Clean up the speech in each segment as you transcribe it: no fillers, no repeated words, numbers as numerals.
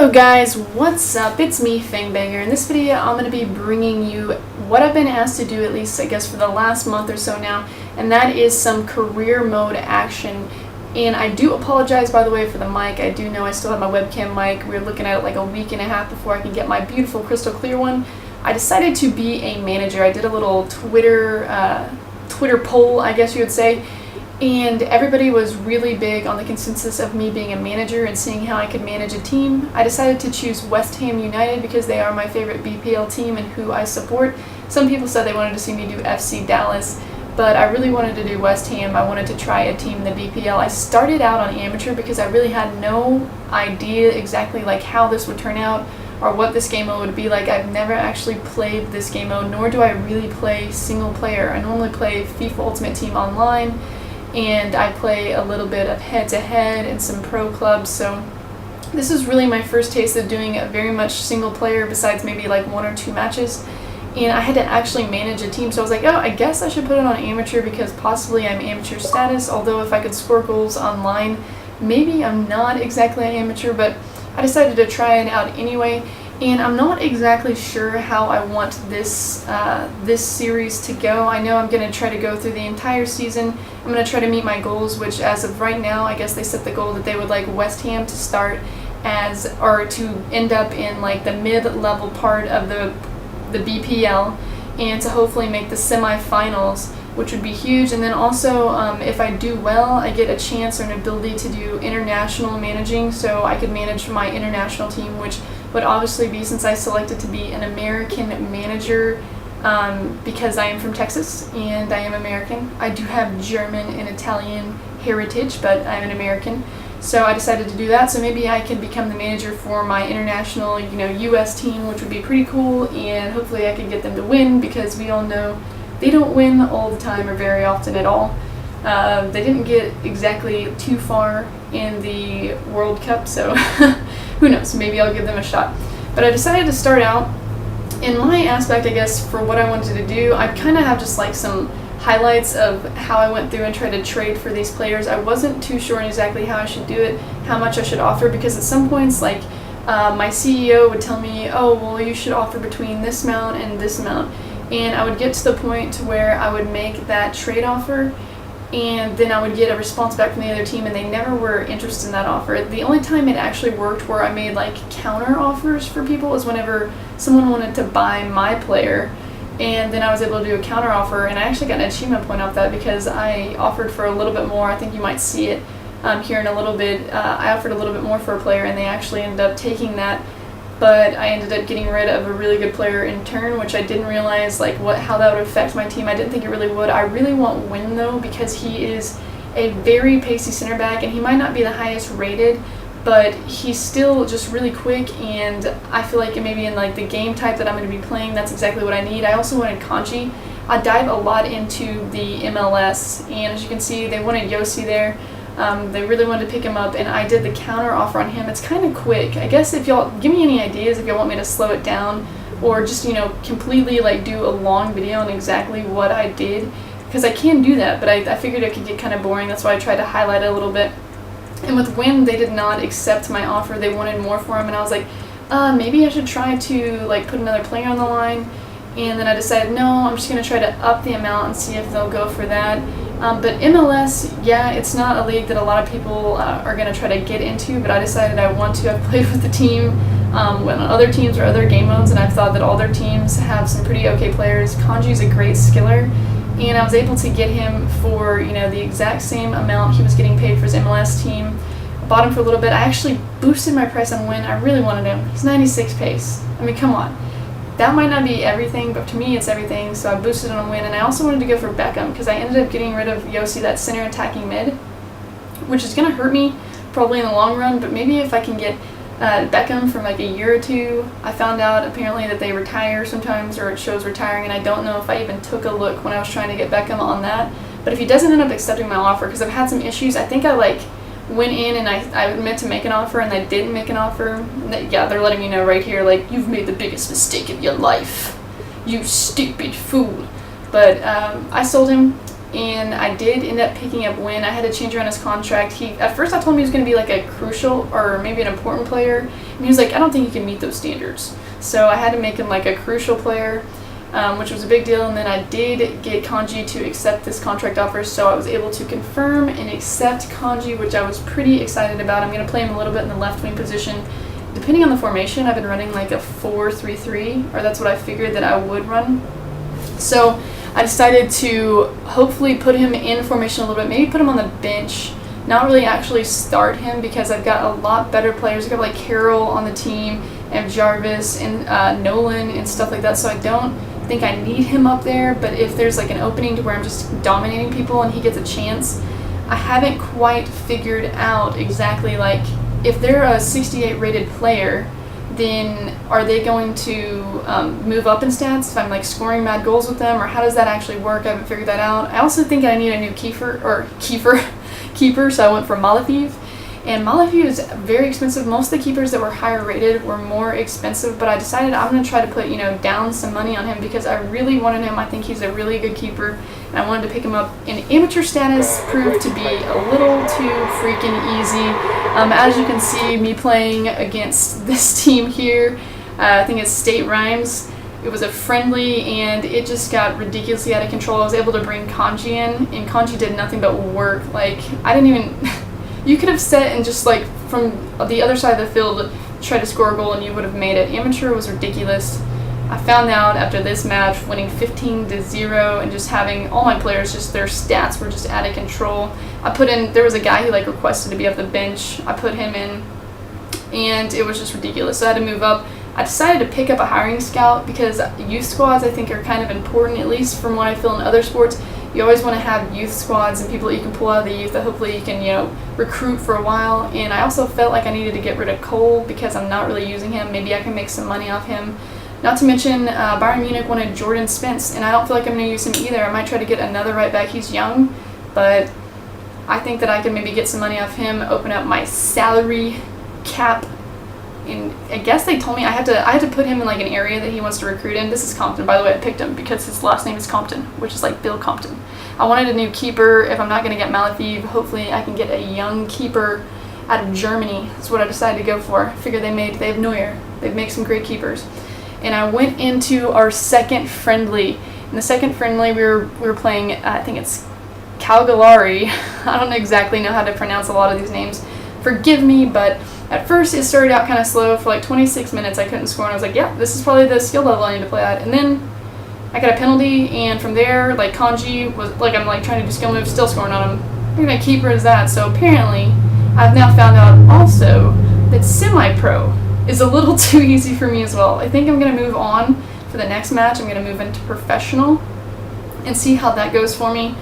Hello guys, what's up? It's me, Fang. In this video, I'm going to be bringing you what I've been asked to do, at least I guess for the last month or so now, and that is some career mode action. And I do apologize, by the way, for the mic. I do know I still have my webcam mic. We were looking at it like a week and a half before I can get my beautiful crystal clear one. I decided to be a manager. I did a little Twitter poll, I guess you would say. And everybody was really big on the consensus of me being a manager and seeing how I could manage a team. I decided to choose West Ham United because they are my favorite BPL team and who I support. Some people said they wanted to see me do FC Dallas, but I really wanted to do West Ham. I wanted to try a team in the BPL. I started out on amateur because I really had no idea exactly like how this would turn out or what this game mode would be like. I've never actually played this game mode, nor do I really play single player. I normally play FIFA Ultimate Team online, and I play a little bit of head-to-head and some pro clubs, so this is really my first taste of doing a very much single player besides maybe like 1 or 2 matches, and I had to actually manage a team, so I was like, oh, I guess I should put it on amateur because possibly I'm amateur status, although if I could score goals online, maybe I'm not exactly an amateur, but I decided to try it out anyway. And I'm not exactly sure how I want this series to go. I know I'm going to try to go through the entire season. I'm going to try to meet my goals, which as of right now, I guess they set the goal that they would like West Ham to start as, or to end up in like the mid-level part of the BPL, and to hopefully make the semifinals, which would be huge. And then also, if I do well, I get a chance or an ability to do international managing, so I could manage my international team, which would obviously be, since I selected to be an American manager, because I am from Texas and I am American. I do have German and Italian heritage, but I'm an American, so I decided to do that. So maybe I can become the manager for my international, U.S. team, which would be pretty cool, and hopefully I can get them to win, because we all know they don't win all the time or very often at all. They didn't get exactly too far in the World Cup, so who knows, maybe I'll give them a shot. But I decided to start out, in my aspect, I guess, for what I wanted to do, I kind of have just like some highlights of how I went through and tried to trade for these players. I wasn't too sure exactly how I should do it, how much I should offer, because at some points, like, my CEO would tell me, oh, well, you should offer between this amount and this amount. And I would get to the point to where I would make that trade offer, and then I would get a response back from the other team, and they never were interested in that offer. The only time it actually worked where I made like counter offers for people is whenever someone wanted to buy my player, and then I was able to do a counter offer, and I actually got an achievement point off that because I offered for a little bit more. I think you might see it here in a little bit. I offered a little bit more for a player, and they actually ended up taking that. But I ended up getting rid of a really good player in turn, which I didn't realize like how that would affect my team. I didn't think it really would. I really want Win though, because he is a very pacey center back, and he might not be the highest rated, but he's still just really quick, and I feel like maybe in like the game type that I'm going to be playing, that's exactly what I need. I also wanted Kanji. I dive a lot into the MLS, and as you can see, they wanted Yossi there. They really wanted to pick him up, and I did the counter offer on him. It's kind of quick. I guess if y'all give me any ideas, if y'all want me to slow it down or just completely like do a long video on exactly what I did, because I can do that, but I figured it could get kind of boring. That's why I tried to highlight it a little bit. And with Win, they did not accept my offer. They wanted more for him, and I was like, maybe I should try to like put another player on the line. And then I decided, no, I'm just going to try to up the amount and see if they'll go for that. But MLS, yeah, it's not a league that a lot of people are going to try to get into, but I decided I want to. I've played with the team when other teams or other game modes, and I've thought that all their teams have some pretty okay players. Kanji's a great skiller, and I was able to get him for the exact same amount he was getting paid for his MLS team. I bought him for a little bit. I actually boosted my price on Win. I really wanted him. He's 96 pace. I mean, come on. That might not be everything, but to me it's everything, so I boosted on Win. And I also wanted to go for Beckham, because I ended up getting rid of Yossi, that center attacking mid, which is going to hurt me probably in the long run, but maybe if I can get Beckham from like a year or two. I found out apparently that they retire sometimes, or it shows retiring, and I don't know if I even took a look when I was trying to get Beckham on that. But if he doesn't end up accepting my offer, because I've had some issues, I think I went in and I meant to make an offer and I didn't make an offer. Yeah, they're letting me know right here, like, you've made the biggest mistake of your life, you stupid fool. But I sold him, and I did end up picking up Win. I had to change around his contract. At first I told him he was going to be like a crucial or maybe an important player, and he was like, I don't think you can meet those standards. So I had to make him like a crucial player, which was a big deal. And then I did get Kanji to accept this contract offer, so I was able to confirm and accept Kanji, which I was pretty excited about. I'm going to play him a little bit in the left wing position. Depending on the formation, I've been running like a 4-3-3, or that's what I figured that I would run. So I decided to hopefully put him in formation a little bit, maybe put him on the bench, not really actually start him, because I've got a lot better players. I've got like Carroll on the team, and Jarvis and Nolan and stuff like that, so I don't think I need him up there. But if there's like an opening to where I'm just dominating people and he gets a chance, I haven't quite figured out exactly, like, if they're a 68 rated player, then are they going to move up in stats if I'm like scoring mad goals with them, or how does that actually work? I haven't figured that out. I also think I need a new keeper, so I went for Malafiv. And Malafiv is very expensive. Most of the keepers that were higher rated were more expensive, but I decided I'm going to try to put, down some money on him because I really wanted him. I think he's a really good keeper, and I wanted to pick him up. And amateur status proved to be a little too freaking easy. As you can see, me playing against this team here, I think it's State Rhymes. It was a friendly, and it just got ridiculously out of control. I was able to bring Kanji in, and Kanji did nothing but work. Like, I didn't even... You could have set and just like from the other side of the field try to score a goal and you would have made it. Amateur was ridiculous. I found out after this match, winning 15-0 and just having all my players, just their stats were just out of control. There was a guy who like requested to be off the bench. I put him in, and it was just ridiculous. So I had to move up. I decided to pick up a hiring scout because youth squads I think are kind of important, at least from what I feel in other sports. You always want to have youth squads and people that you can pull out of the youth that hopefully you can, recruit for a while. And I also felt like I needed to get rid of Cole because I'm not really using him. Maybe I can make some money off him. Not to mention, Bayern Munich wanted Jordan Spence, and I don't feel like I'm going to use him either. I might try to get another right back. He's young, but I think that I can maybe get some money off him, open up my salary cap. And I guess they told me I had to put him in like an area that he wants to recruit in. This is Compton, by the way. I picked him because his last name is Compton, which is like Bill Compton. I wanted a new keeper. If I'm not going to get Malafiv, hopefully I can get a young keeper out of Germany. That's what I decided to go for. I figure they have Neuer. They make some great keepers. And I went into our second friendly. In the second friendly, we were playing, I think it's Calgary. I don't exactly know how to pronounce a lot of these names. Forgive me, but at first it started out kind of slow. For like 26 minutes I couldn't score, and I was like, yeah, this is probably the skill level I need to play at. And then I got a penalty, and from there, like, Kanji was like, I'm like trying to do skill moves, still scoring on him. Maybe my keeper is that. So apparently I've now found out also that semi-pro is a little too easy for me as well. I think I'm going to move on for the next match. I'm going to move into professional and see how that goes for me.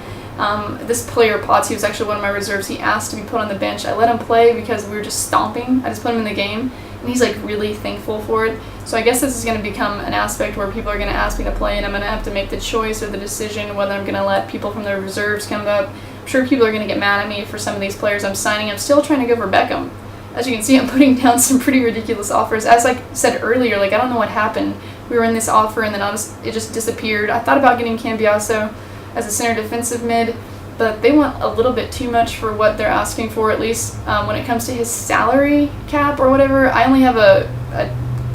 This player, Potts, he was actually one of my reserves. He asked to be put on the bench. I let him play because we were just stomping. I just put him in the game, and he's like really thankful for it. So I guess this is going to become an aspect where people are going to ask me to play, and I'm going to have to make the choice or the decision whether I'm going to let people from their reserves come up. I'm sure people are going to get mad at me for some of these players I'm signing. I'm still trying to go for Beckham. As you can see, I'm putting down some pretty ridiculous offers. As I said earlier, like, I don't know what happened. We were in this offer, and then it just disappeared. I thought about getting Cambiaso as a center defensive mid, but they want a little bit too much for what they're asking for, at least when it comes to his salary cap or whatever. I only have a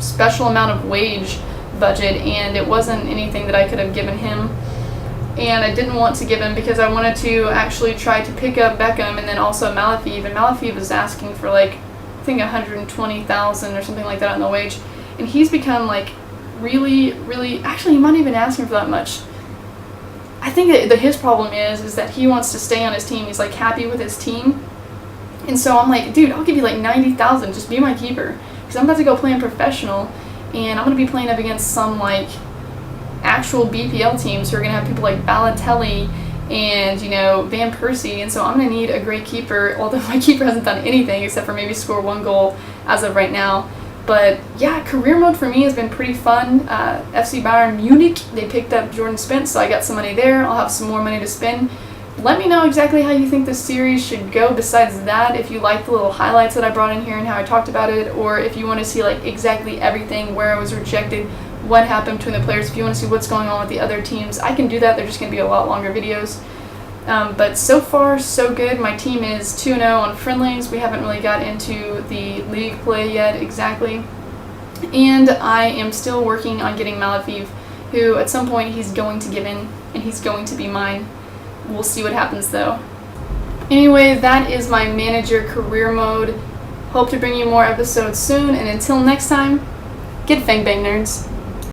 special amount of wage budget, and it wasn't anything that I could have given him. And I didn't want to give him because I wanted to actually try to pick up Beckham and then also Malafiv. And Malafiv was asking for like, I think 120,000 or something like that on the wage. And he's become like really, actually he might even asking for that much. I think that his problem is that he wants to stay on his team. He's like happy with his team. And so I'm like, dude, I'll give you like 90,000, just be my keeper. Because I'm about to go play in professional, and I'm going to be playing up against some like actual BPL teams who are going to have people like Balotelli and, Van Persie. And so I'm going to need a great keeper, although my keeper hasn't done anything except for maybe score one goal as of right now. But yeah, career mode for me has been pretty fun. FC Bayern Munich, they picked up Jordan Spence, so I got some money there. I'll have some more money to spend. Let me know exactly how you think this series should go. Besides that, if you like the little highlights that I brought in here and how I talked about it, or if you want to see like exactly everything, where I was rejected, what happened between the players, if you want to see what's going on with the other teams, I can do that. They're just going to be a lot longer videos. But so far, so good. My team is 2-0 on friendlies. We haven't really got into the league play yet exactly. And I am still working on getting Malaviv, who at some point he's going to give in, and he's going to be mine. We'll see what happens though. Anyway, that is my manager career mode. Hope to bring you more episodes soon, and until next time, get Fang Bang, nerds.